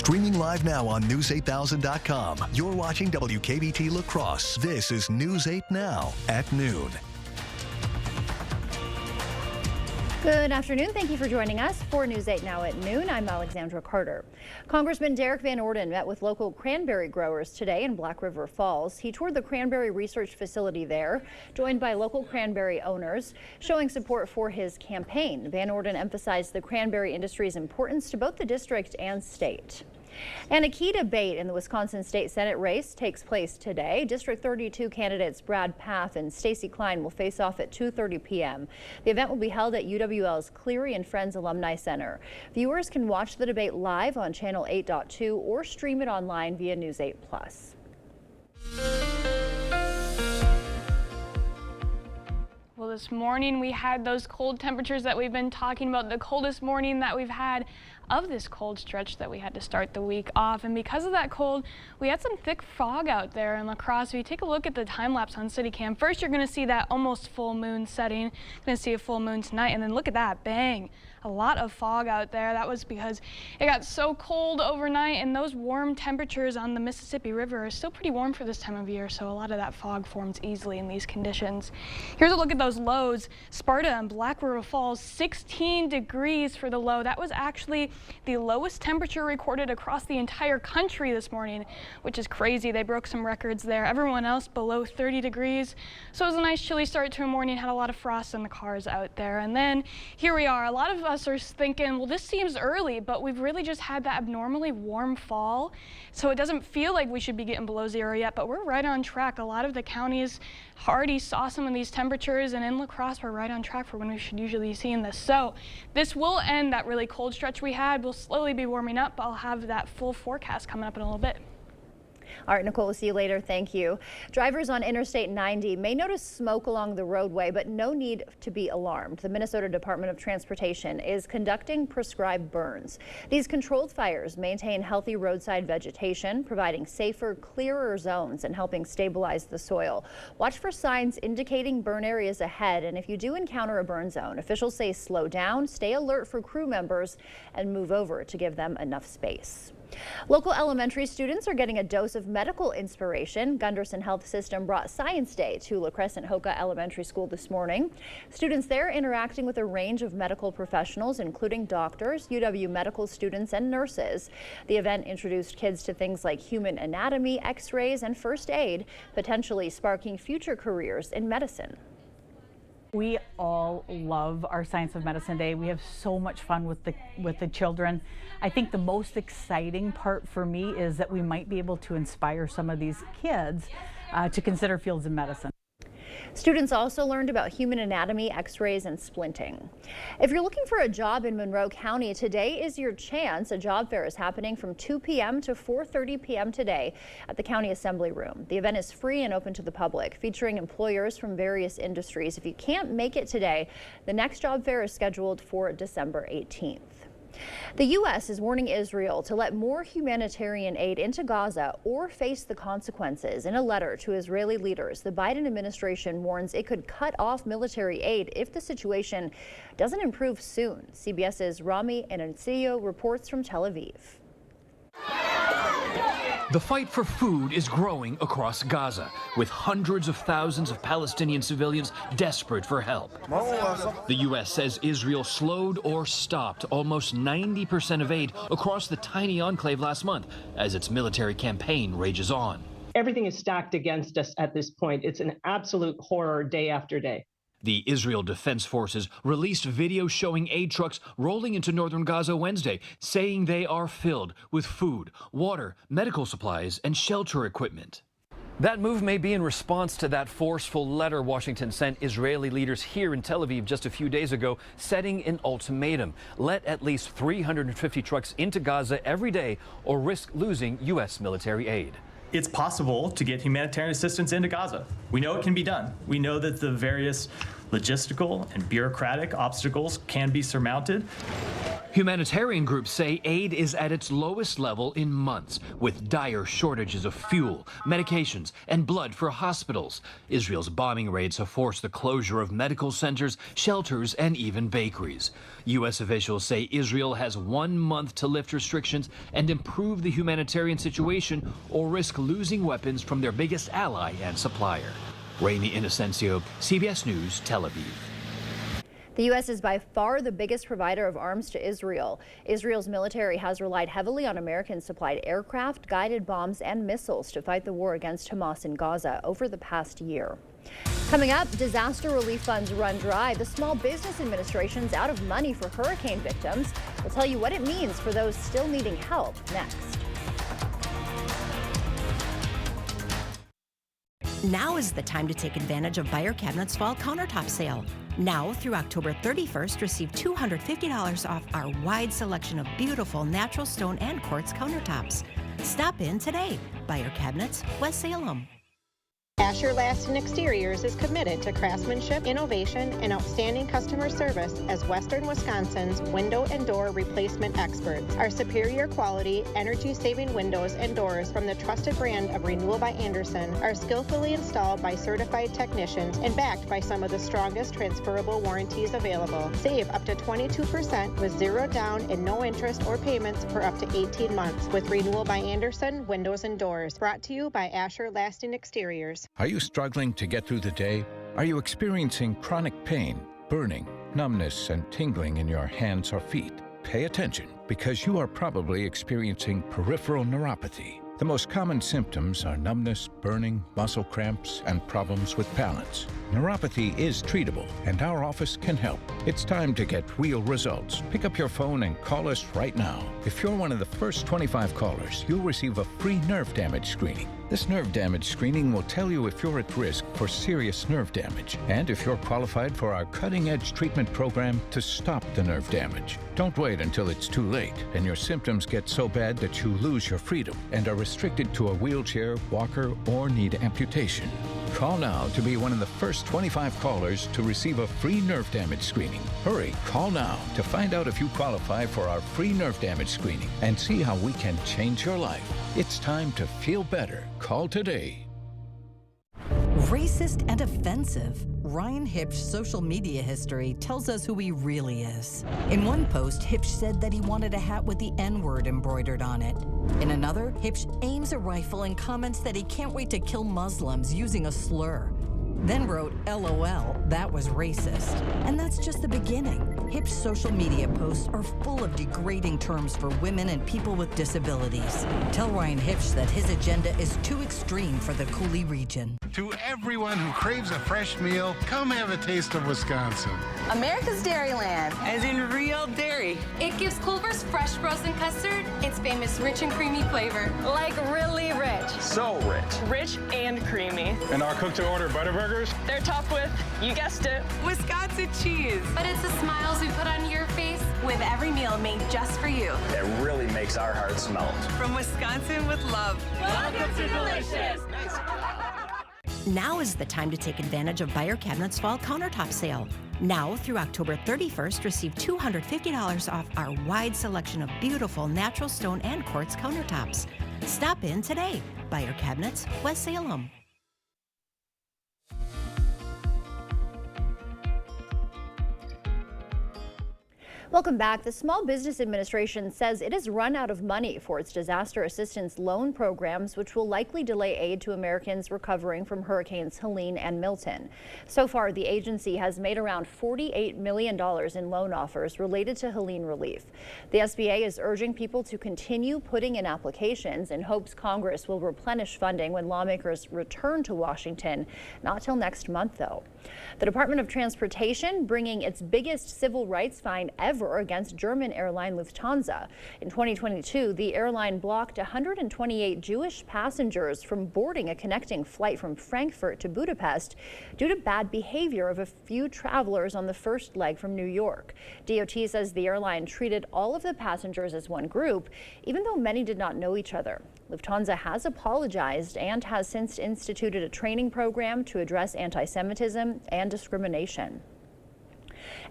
Streaming live now on News8000.com. You're watching WKBT La Crosse. This is News 8 Now at noon. Good afternoon. Thank you for joining us for News 8 Now at noon. I'm Alexandra Carter. Congressman Derek Van Orden met with local cranberry growers today in Black River Falls. He toured the cranberry research facility there, joined by local cranberry owners, showing support for his campaign. Van Orden emphasized the cranberry industry's importance to both the district and state. And a key debate in the Wisconsin State Senate race takes place today. District 32 candidates Brad Pfaff and Stacy Klein will face off at 2:30 p.m. The event will be held at UWL's Cleary and Friends Alumni Center. Viewers can watch the debate live on Channel 8.2 or stream it online via News 8 Plus. Well, this morning we had those cold temperatures that we've been talking about, the coldest morning that we've had of this cold stretch that we had to start the week off. And because of that cold, we had some thick fog out there in La Crosse. If you take a look at the time lapse on CityCam, first you're going to see that almost full moon setting. Going to see a full moon tonight, and then look at that, bang. A lot of fog out there. That was because it got so cold overnight, and those warm temperatures on the Mississippi River are still pretty warm for this time of year, so a lot of that fog forms easily in these conditions. Here's a look at those lows. Sparta and Black River Falls, 16 degrees for the low. That was actually the lowest temperature recorded across the entire country this morning, which is crazy. They broke some records there. Everyone else below 30 degrees. So it was a nice chilly start to a morning, had a lot of frost in the cars out there. And then here we are. A lot of us are thinking, well, this seems early, but we've really just had that abnormally warm fall. So it doesn't feel like we should be getting below zero yet, but we're right on track. A lot of the counties already saw some of these temperatures, and in La Crosse, we're right on track for when we should usually be seeing this. So this will end that really cold stretch we had. We'll slowly be warming up. I'll have that full forecast coming up in a little bit. All right, Nicole, we'll see you later. Thank you. Drivers on Interstate 90 may notice smoke along the roadway, but no need to be alarmed. The Minnesota Department of Transportation is conducting prescribed burns. These controlled fires maintain healthy roadside vegetation, providing safer, clearer zones and helping stabilize the soil. Watch for signs indicating burn areas ahead, and if you do encounter a burn zone, officials say slow down, stay alert for crew members, and move over to give them enough space. Local elementary students are getting a dose of medical inspiration. Gunderson Health System brought Science Day to La Crescent Hoka Elementary School this morning. Students there interacting with a range of medical professionals, including doctors, UW medical students, and nurses. The event introduced kids to things like human anatomy, x-rays, and first aid, potentially sparking future careers in medicine. We all love our Science of Medicine Day. We have so much fun with the children. I think the most exciting part for me is that we might be able to inspire some of these kids to consider fields in medicine. Students also learned about human anatomy, x-rays, and splinting. If you're looking for a job in Monroe County, today is your chance. A job fair is happening from 2 p.m. to 4:30 p.m. today at the County Assembly Room. The event is free and open to the public, featuring employers from various industries. If you can't make it today, the next job fair is scheduled for December 18th. The U.S. is warning Israel to let more humanitarian aid into Gaza or face the consequences. In a letter to Israeli leaders, the Biden administration warns it could cut off military aid if the situation doesn't improve soon. CBS's Rami Anancio reports from Tel Aviv. The fight for food is growing across Gaza, with hundreds of thousands of Palestinian civilians desperate for help. The U.S. says Israel slowed or stopped almost 90% of aid across the tiny enclave last month as its military campaign rages on. Everything is stacked against us at this point. It's an absolute horror day after day. The Israel Defense Forces released video showing aid trucks rolling into northern Gaza Wednesday, saying they are filled with food, water, medical supplies, and shelter equipment. That move may be in response to that forceful letter Washington sent Israeli leaders here in Tel Aviv just a few days ago, setting an ultimatum. Let at least 350 trucks into Gaza every day or risk losing U.S. military aid. It's possible to get humanitarian assistance into Gaza. We know it can be done. We know that the various Logistical and bureaucratic obstacles can be surmounted. Humanitarian groups say aid is at its lowest level in months, with dire shortages of fuel, medications, and blood for hospitals. Israel's bombing raids have forced the closure of medical centers, shelters, and even bakeries. U.S. officials say Israel has 1 month to lift restrictions and improve the humanitarian situation, or risk losing weapons from their biggest ally and supplier. Rami Inocencio, CBS News, Tel Aviv. The U.S. is by far the biggest provider of arms to Israel. Israel's military has relied heavily on American-supplied aircraft, guided bombs, and missiles to fight the war against Hamas in Gaza over the past year. Coming up, disaster relief funds run dry. The Small Business Administration's out of money for hurricane victims. We'll tell you what it means for those still needing help next. Now is the time to take advantage of Beyer Cabinets' fall countertop sale. Now through October 31st, receive $250 off our wide selection of beautiful natural stone and quartz countertops. Stop in today. Beyer Cabinets, West Salem. Asher Lasting Exteriors is committed to craftsmanship, innovation, and outstanding customer service as Western Wisconsin's window and door replacement experts. Our superior quality, energy-saving windows and doors from the trusted brand of Renewal by Andersen are skillfully installed by certified technicians and backed by some of the strongest transferable warranties available. Save up to 22% with zero down and no interest or payments for up to 18 months with Renewal by Andersen Windows and Doors. Brought to you by Asher Lasting Exteriors. Are you struggling to get through the day? Are you experiencing chronic pain, burning, numbness, and tingling in your hands or feet? Pay attention, because you are probably experiencing peripheral neuropathy. The most common symptoms are numbness, burning, muscle cramps, and problems with balance. Neuropathy is treatable, and our office can help. It's time to get real results. Pick up your phone and call us right now. If you're one of the first 25 callers, you'll receive a free nerve damage screening. This nerve damage screening will tell you if you're at risk for serious nerve damage and if you're qualified for our cutting-edge treatment program to stop the nerve damage. Don't wait until it's too late and your symptoms get so bad that you lose your freedom and are restricted to a wheelchair, walker, or need amputation. Call now to be one of the first 25 callers to receive a free nerve damage screening. Hurry, call now to find out if you qualify for our free nerve damage screening and see how we can change your life. It's time to feel better. Call today. Racist and offensive. Ryan Hipsch's social media history tells us who he really is. In one post, Hipsch said that he wanted a hat with the N-word embroidered on it. In another, Hipsch aims a rifle and comments that he can't wait to kill Muslims using a slur. Then wrote, LOL, that was racist. And that's just the beginning. Hipsch's social media posts are full of degrading terms for women and people with disabilities. Tell Ryan Hipsch that his agenda is too extreme for the Coulee region. To everyone who craves a fresh meal, come have a taste of Wisconsin. America's Dairyland, as in real dairy. It gives Culver's fresh frozen custard its famous rich and creamy flavor. Like really rich. So rich. Rich and creamy. And our cook-to-order Butterburgers? They're topped with, you guessed it, Wisconsin cheese. But it's the smiles we put on your face with every meal made just for you. That really makes our hearts melt. From Wisconsin with love. Welcome to Delicious. Now is the time to take advantage of Beyer Cabinets' fall countertop sale. Now through October 31st, receive $250 off our wide selection of beautiful natural stone and quartz countertops. Stop in today. Beyer Cabinets, West Salem. Welcome back. The Small Business Administration says it has run out of money for its disaster assistance loan programs, which will likely delay aid to Americans recovering from Hurricanes Helene and Milton. So far, the agency has made around $48 million in loan offers related to Helene relief. The SBA is urging people to continue putting in applications in hopes Congress will replenish funding when lawmakers return to Washington. Not till next month, though. The Department of Transportation bringing its biggest civil rights fine ever ever against German airline Lufthansa. In 2022, the airline blocked 128 Jewish passengers from boarding a connecting flight from Frankfurt to Budapest due to bad behavior of a few travelers on the first leg from New York. DOT says the airline treated all of the passengers as one group, even though many did not know each other. Lufthansa has apologized and has since instituted a training program to address anti-Semitism and discrimination.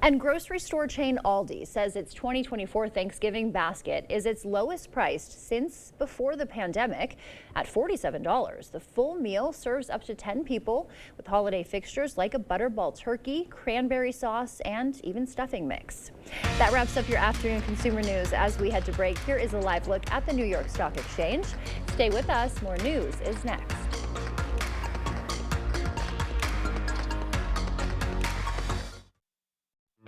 And grocery store chain Aldi says its 2024 Thanksgiving basket is its lowest priced since before the pandemic at $47. The full meal serves up to 10 people with holiday fixtures like a butterball turkey, cranberry sauce, and even stuffing mix. That wraps up your afternoon consumer news. As we head to break, here is a live look at the New York Stock Exchange. Stay with us. More news is next.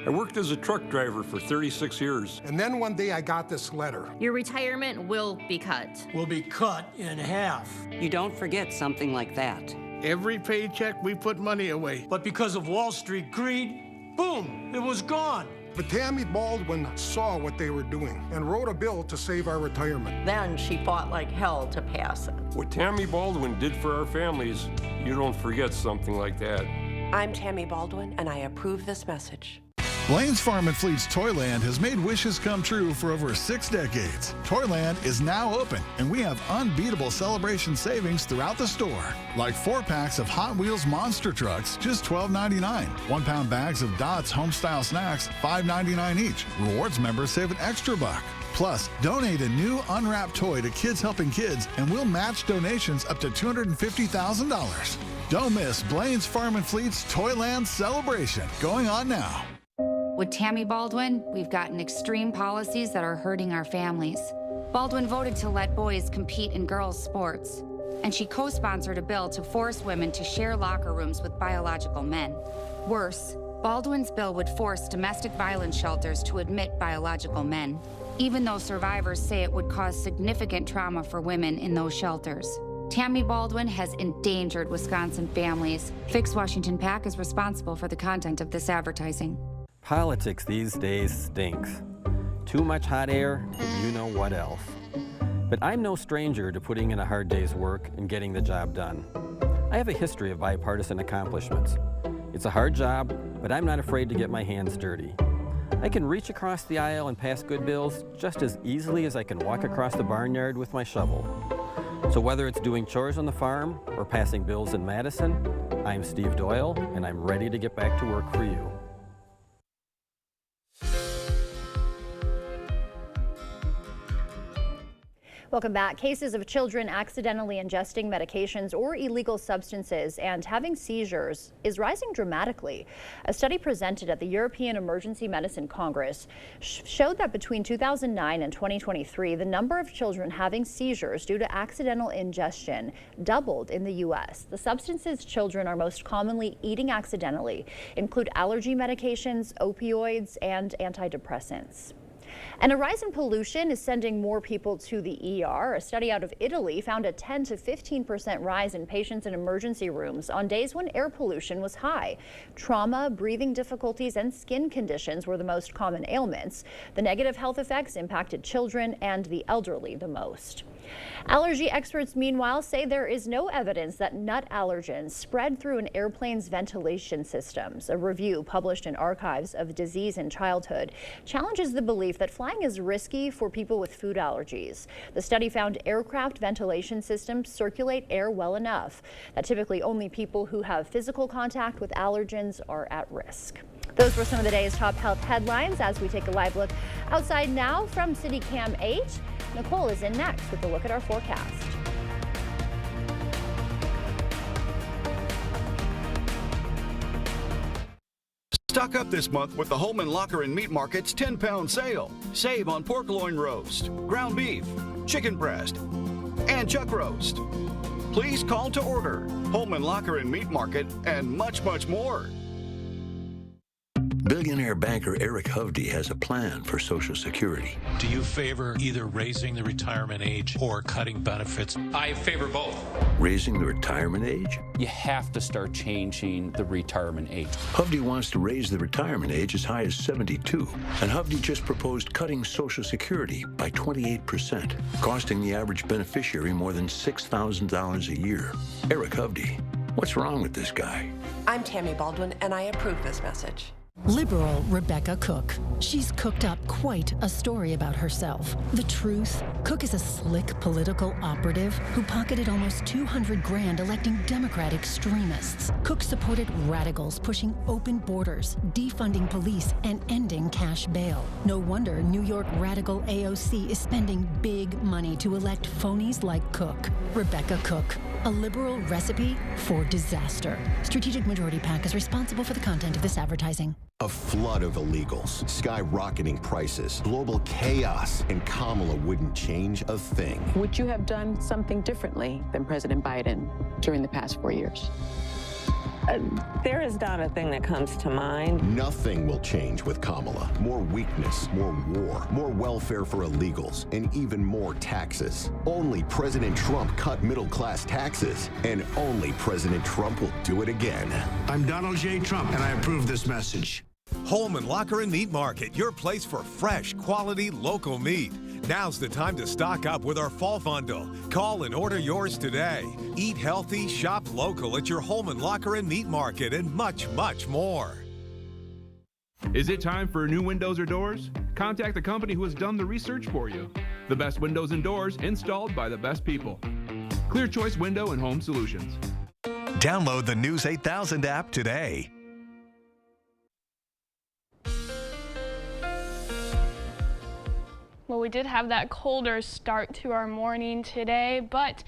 I worked as a truck driver for 36 years. And then one day I got this letter. Your retirement will be cut. Will be cut in half. You don't forget something like that. Every paycheck we put money away. But because of Wall Street greed, boom, it was gone. But Tammy Baldwin saw what they were doing and wrote a bill to save our retirement. Then she fought like hell to pass it. What Tammy Baldwin did for our families, you don't forget something like that. I'm Tammy Baldwin, and I approve this message. Blaine's Farm and Fleet's Toyland has made wishes come true for over 6 decades. Toyland is now open, and we have unbeatable celebration savings throughout the store. Like 4 packs of Hot Wheels monster trucks, just $12.99. 1-pound bags of Dots Homestyle snacks, $5.99 each. Rewards members save an extra $1. Plus, donate a new unwrapped toy to Kids Helping Kids, and we'll match donations up to $250,000. Don't miss Blaine's Farm and Fleet's Toyland celebration, going on now. With Tammy Baldwin, we've gotten extreme policies that are hurting our families. Baldwin voted to let boys compete in girls' sports, and she co-sponsored a bill to force women to share locker rooms with biological men. Worse, Baldwin's bill would force domestic violence shelters to admit biological men, even though survivors say it would cause significant trauma for women in those shelters. Tammy Baldwin has endangered Wisconsin families. Fix Washington PAC is responsible for the content of this advertising. Politics these days stinks. Too much hot air, and you know what else. But I'm no stranger to putting in a hard day's work and getting the job done. I have a history of bipartisan accomplishments. It's a hard job, but I'm not afraid to get my hands dirty. I can reach across the aisle and pass good bills just as easily as I can walk across the barnyard with my shovel. So whether it's doing chores on the farm or passing bills in Madison, I'm Steve Doyle, and I'm ready to get back to work for you. Welcome back. Cases of children accidentally ingesting medications or illegal substances and having seizures is rising dramatically. A study presented at the European Emergency Medicine Congress showed that between 2009 and 2023, the number of children having seizures due to accidental ingestion doubled in the U.S. The substances children are most commonly eating accidentally include allergy medications, opioids, and antidepressants. And a rise in pollution is sending more people to the ER. A study out of Italy found a 10 to 15% rise in patients in emergency rooms on days when air pollution was high. Trauma, breathing difficulties, and skin conditions were the most common ailments. The negative health effects impacted children and the elderly the most. Allergy experts, meanwhile, say there is no evidence that nut allergens spread through an airplane's ventilation systems. A review published in Archives of Disease in Childhood challenges the belief that flying is risky for people with food allergies. The study found aircraft ventilation systems circulate air well enough that typically only people who have physical contact with allergens are at risk. Those were some of the day's top health headlines as we take a live look outside now from City Cam 8. Nicole is in next with a look at our forecast. Stock up this month with the Holman Locker and Meat Market's 10-pound sale. Save on pork loin roast, ground beef, chicken breast, and chuck roast. Please call to order. Holman Locker and Meat Market and much, much more. Billion Billionaire banker Eric Hovde has a plan for Social Security. Do you favor either raising the retirement age or cutting benefits? I favor both. Raising the retirement age? You have to start changing the retirement age. Hovde wants to raise the retirement age as high as 72. And Hovde just proposed cutting Social Security by 28%, costing the average beneficiary more than $6,000 a year. Eric Hovde, what's wrong with this guy? I'm Tammy Baldwin, and I approve this message. Liberal Rebecca Cook. She's cooked up quite a story about herself. The truth? Cook is a slick political operative who pocketed almost $200 grand electing Democrat extremists. Cook supported radicals pushing open borders, defunding police, and ending cash bail. No wonder New York radical AOC is spending big money to elect phonies like Cook. Rebecca Cook. A liberal recipe for disaster. Strategic Majority PAC is responsible for the content of this advertising. A flood of illegals, skyrocketing prices, global chaos, and Kamala wouldn't change a thing. Would you have done something differently than President Biden during the past 4 years? There is not a thing that comes to mind. Nothing will change with Kamala. More weakness, more war, more welfare for illegals, and even more taxes. Only President Trump cut middle-class taxes, and only President Trump will do it again. I'm Donald J. Trump, and I approve this message. Holman Locker and Meat Market, your place for fresh, quality, local meat. Now's the time to stock up with our fall bundle. Call and order yours today. Eat healthy, shop local at your Holman Locker and Meat Market, and much, much more. Is it time for new windows or doors? Contact the company who has done the research for you. The best windows and doors installed by the best people. Clear Choice Window and Home Solutions. Download the News 8000 app today. Well, we did have that colder start to our morning today, but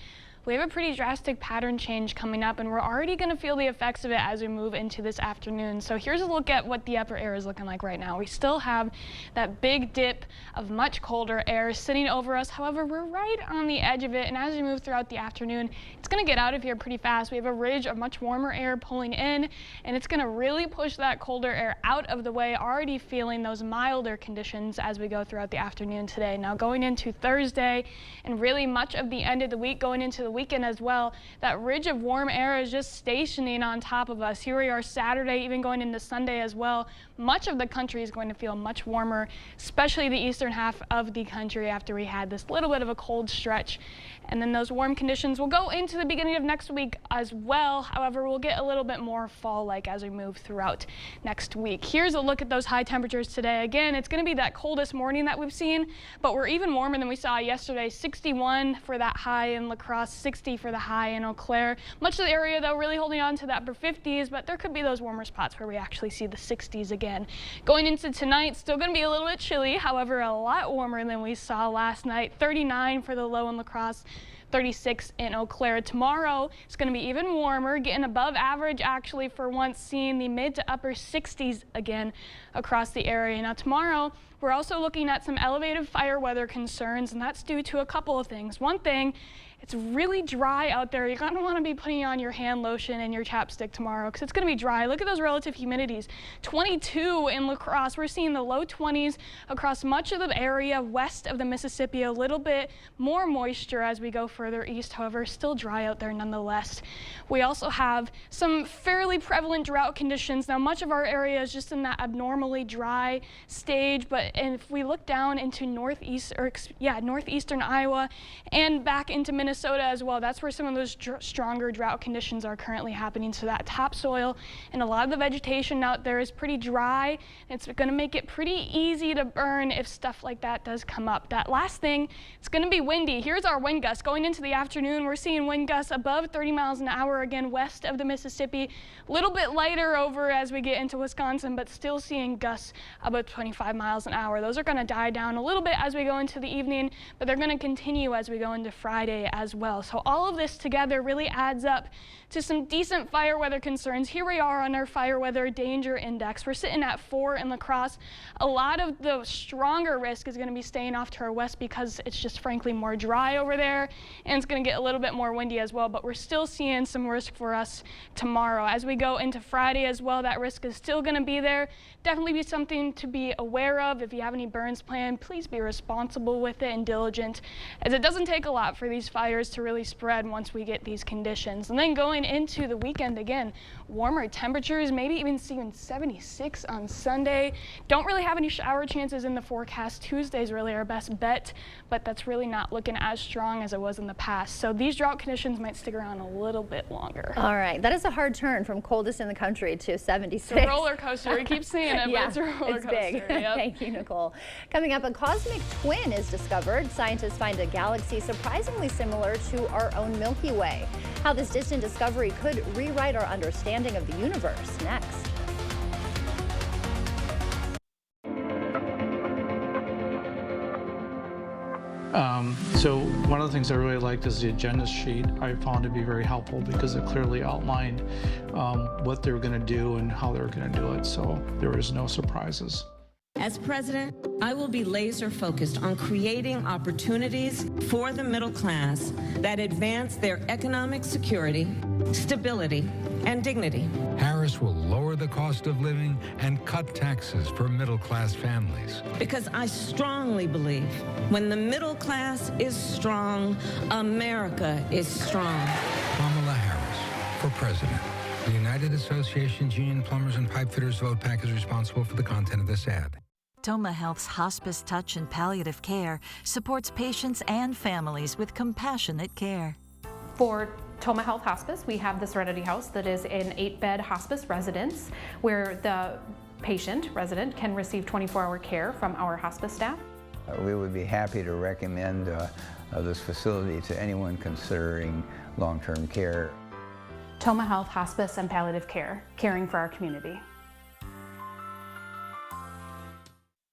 we have a pretty drastic pattern change coming up, and we're already going to feel the effects of it as we move into this afternoon. So here's a look at what the upper air is looking like right now. We still have that big dip of much colder air sitting over us. However, we're right on the edge of it, and as we move throughout the afternoon, it's going to get out of here pretty fast. We have a ridge of much warmer air pulling in, and it's going to really push that colder air out of the way, already feeling those milder conditions as we go throughout the afternoon today. Now going into Thursday and really much of the end of the week, going into the weekend as well, that ridge of warm air is just stationing on top of us. Here we are Saturday, even going into Sunday as well. Much of the country is going to feel much warmer, especially the eastern half of the country after we had this little bit of a cold stretch. And then those warm conditions will go into the beginning of next week as well. However, we'll get a little bit more fall-like as we move throughout next week. Here's a look at those high temperatures today. Again, it's going to be that coldest morning that we've seen, but we're even warmer than we saw yesterday. 61 for that high in La Crosse, 60 for the high in Eau Claire. Much of the area, though, really holding on to the upper 50s, but there could be those warmer spots where we actually see the 60s again. Going into tonight, still going to be a little bit chilly, however, a lot warmer than we saw last night. 39 for the low in La Crosse, 36 in Eau Claire. Tomorrow it's going to be even warmer, getting above average actually for once, seeing the mid to upper 60s again across the area. Now tomorrow we're also looking at some elevated fire weather concerns, and that's due to a couple of things. One thing, it's really dry out there. You're going to want to be putting on your hand lotion and your chapstick tomorrow because it's going to be dry. Look at those relative humidities. 22 in La Crosse. We're seeing the low 20s across much of the area west of the Mississippi. A little bit more moisture as we go further east. However, still dry out there nonetheless. We also have some fairly prevalent drought conditions. Now, much of our area is just in that abnormally dry stage, but if we look down into northeastern Iowa and back into Minnesota as well, that's where some of those stronger drought conditions are currently happening. So that topsoil and a lot of the vegetation out there is pretty dry. It's going to make it pretty easy to burn if stuff like that does come up. That last thing, it's going to be windy. Here's our wind gusts. Going into the afternoon, we're seeing wind gusts above 30 miles an hour again west of the Mississippi. A little bit lighter over as we get into Wisconsin, but still seeing gusts above 25 miles an hour. Those are going to die down a little bit as we go into the evening, but they're going to continue as we go into Friday as well. So all of this together really adds up to some decent fire weather concerns. Here we are on our fire weather danger index. We're sitting at 4 in La Crosse. A lot of the stronger risk is going to be staying off to our west because it's just frankly more dry over there, and it's going to get a little bit more windy as well, but we're still seeing some risk for us tomorrow. As we go into Friday as well, that risk is still going to be there. Definitely be something to be aware of. If you have any burns planned, please be responsible with it and diligent, as it doesn't take a lot for these fires to really spread once we get these conditions. And then going into the weekend again, warmer temperatures, maybe even seeing 76 on Sunday. Don't really have any shower chances in the forecast. Tuesday's really our best bet, but that's really not looking as strong as it was in the past. So these drought conditions might stick around a little bit longer. All right, that is a hard turn from coldest in the country to 76. It's a roller coaster. We keep seeing it, yeah, but it's a roller it's coaster. Big. Yep. Thank you, Nicole. Coming up, a cosmic twin is discovered. Scientists find a galaxy surprisingly similar to our own Milky Way. How this distant discovery could rewrite our understanding of the universe. Next. So one of the things I really liked is the agenda sheet. I found to be very helpful because it clearly outlined what they were going to do and how they were going to do it, so there was no surprises. As president, I will be laser focused on creating opportunities for the middle class that advance their economic security, stability, and dignity. Harris will lower the cost of living and cut taxes for middle-class families. Because I strongly believe when the middle class is strong, America is strong. Kamala Harris for president. The United Associations Union Plumbers and Pipefitters vote PAC is responsible for the content of this ad. Toma Health's Hospice Touch and Palliative Care supports patients and families with compassionate care. For Toma Health Hospice, we have the Serenity House that is an 8-bed hospice residence where the resident can receive 24-hour care from our hospice staff. We would be happy to recommend this facility to anyone considering long-term care. Toma Health Hospice and Palliative Care, caring for our community.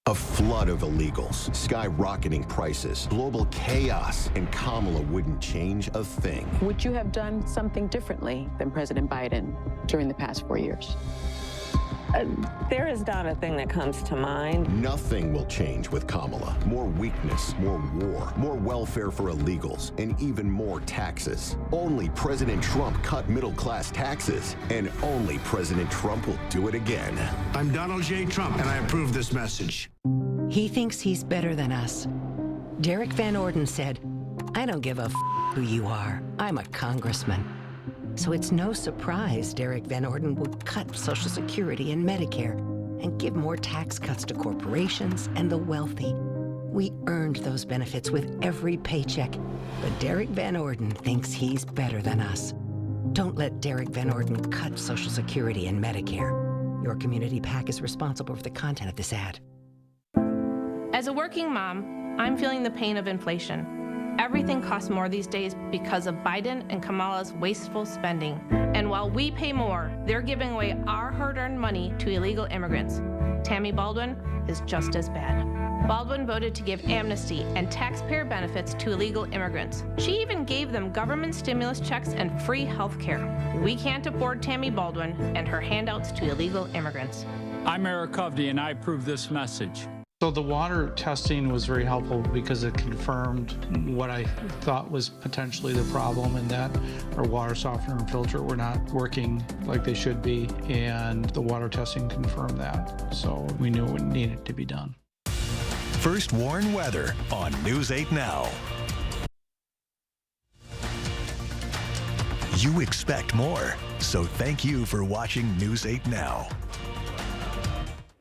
A flood of illegals, skyrocketing prices, global chaos, and Kamala wouldn't change a thing. Would you have done something differently than President Biden during the past 4 years? There is not a thing that comes to mind. Nothing will change with Kamala. More weakness, more war, more welfare for illegals, and even more taxes. Only President Trump cut middle-class taxes, and only President Trump will do it again. I'm Donald J. Trump, and I approve this message. He thinks he's better than us. Derek Van Orden said, "I don't give a f who you are. I'm a congressman." So it's no surprise Derek Van Orden would cut Social Security and Medicare and give more tax cuts to corporations and the wealthy. We earned those benefits with every paycheck, but Derek Van Orden thinks he's better than us. Don't let Derek Van Orden cut Social Security and Medicare. Your community PAC is responsible for the content of this ad. As a working mom, I'm feeling the pain of inflation. Everything costs more these days because of Biden and Kamala's wasteful spending. And while we pay more, they're giving away our hard-earned money to illegal immigrants. Tammy Baldwin is just as bad. Baldwin voted to give amnesty and taxpayer benefits to illegal immigrants. She even gave them government stimulus checks and free health care. We can't afford Tammy Baldwin and her handouts to illegal immigrants. I'm Eric Kovney, and I approve this message. So the water testing was very helpful because it confirmed what I thought was potentially the problem, and that our water softener and filter were not working like they should be, and the water testing confirmed that. So we knew it needed to be done. First Warn Weather on News 8 Now. You expect more, so thank you for watching News 8 Now.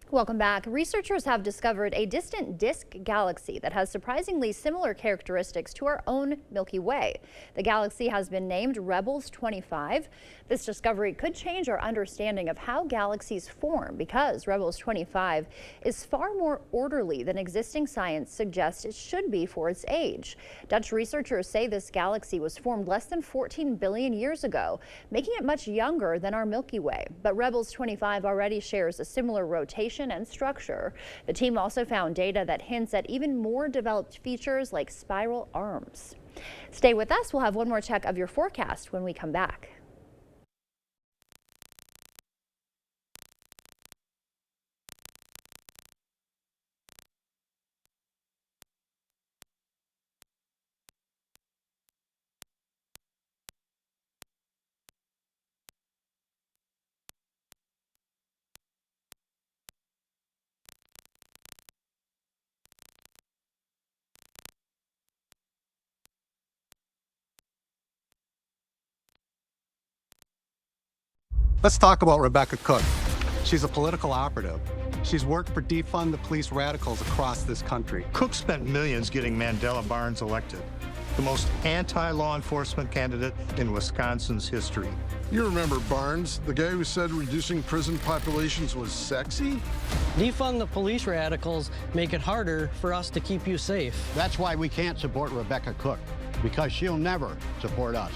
Welcome back. Researchers have discovered a distant disk galaxy that has surprisingly similar characteristics to our own Milky Way. The galaxy has been named Rebels 25. This discovery could change our understanding of how galaxies form because Rebels 25 is far more orderly than existing science suggests it should be for its age. Dutch researchers say this galaxy was formed less than 14 billion years ago, making it much younger than our Milky Way. But Rebels 25 already shares a similar rotation insulation and structure. The team also found data that hints at even more developed features like spiral arms. Stay with us. We'll have one more check of your forecast when we come back. Let's talk about Rebecca Cook. She's a political operative. She's worked for Defund the Police radicals across this country. Cook spent millions getting Mandela Barnes elected, the most anti-law enforcement candidate in Wisconsin's history. You remember Barnes, the guy who said reducing prison populations was sexy? Defund the police radicals make it harder for us to keep you safe. That's why we can't support Rebecca Cook, because she'll never support us.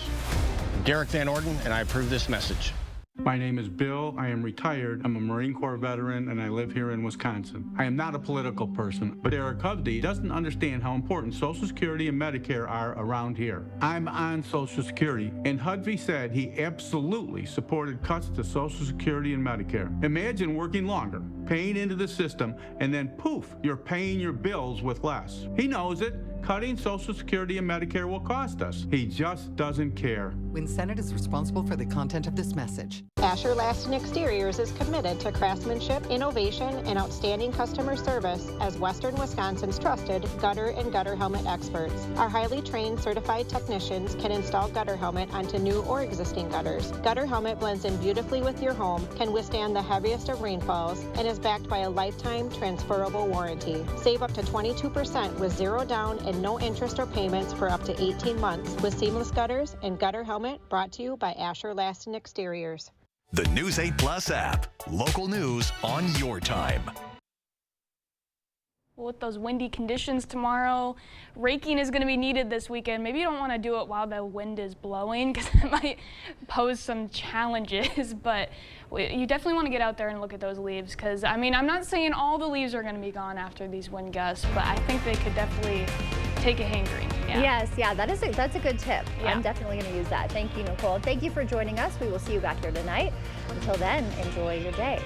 Derek Van Orden, and I approve this message. My name is Bill. I am retired. I'm a Marine Corps veteran, and I live here in Wisconsin. I am not a political person, but Eric Hovde doesn't understand how important Social Security and Medicare are around here. I'm on Social Security, and Hovde said he absolutely supported cuts to Social Security and Medicare. Imagine working longer, paying into the system, and then poof, you're paying your bills with less. He knows it. Cutting Social Security and Medicare will cost us. He just doesn't care. WinSenate is responsible for the content of this message. Asher Laston Exteriors is committed to craftsmanship, innovation, and outstanding customer service as Western Wisconsin's trusted gutter and gutter helmet experts. Our highly trained certified technicians can install gutter helmet onto new or existing gutters. Gutter helmet blends in beautifully with your home, can withstand the heaviest of rainfalls, and is backed by a lifetime transferable warranty. Save up to 22% with zero down and no interest or payments for up to 18 months with seamless gutters and gutter helmet, brought to you by Asher Laston Exteriors. The News 8 Plus app. Local news on your time. With those windy conditions tomorrow, raking is going to be needed this weekend. Maybe you don't want to do it while the wind is blowing because it might pose some challenges, but you definitely want to get out there and look at those leaves because, I mean, I'm not saying all the leaves are going to be gone after these wind gusts, but I think they could definitely take a hankering. Yeah. Yes, yeah, that's a good tip. Yeah. I'm definitely going to use that. Thank you, Nicole. Thank you for joining us. We will see you back here tonight. Until then, enjoy your day.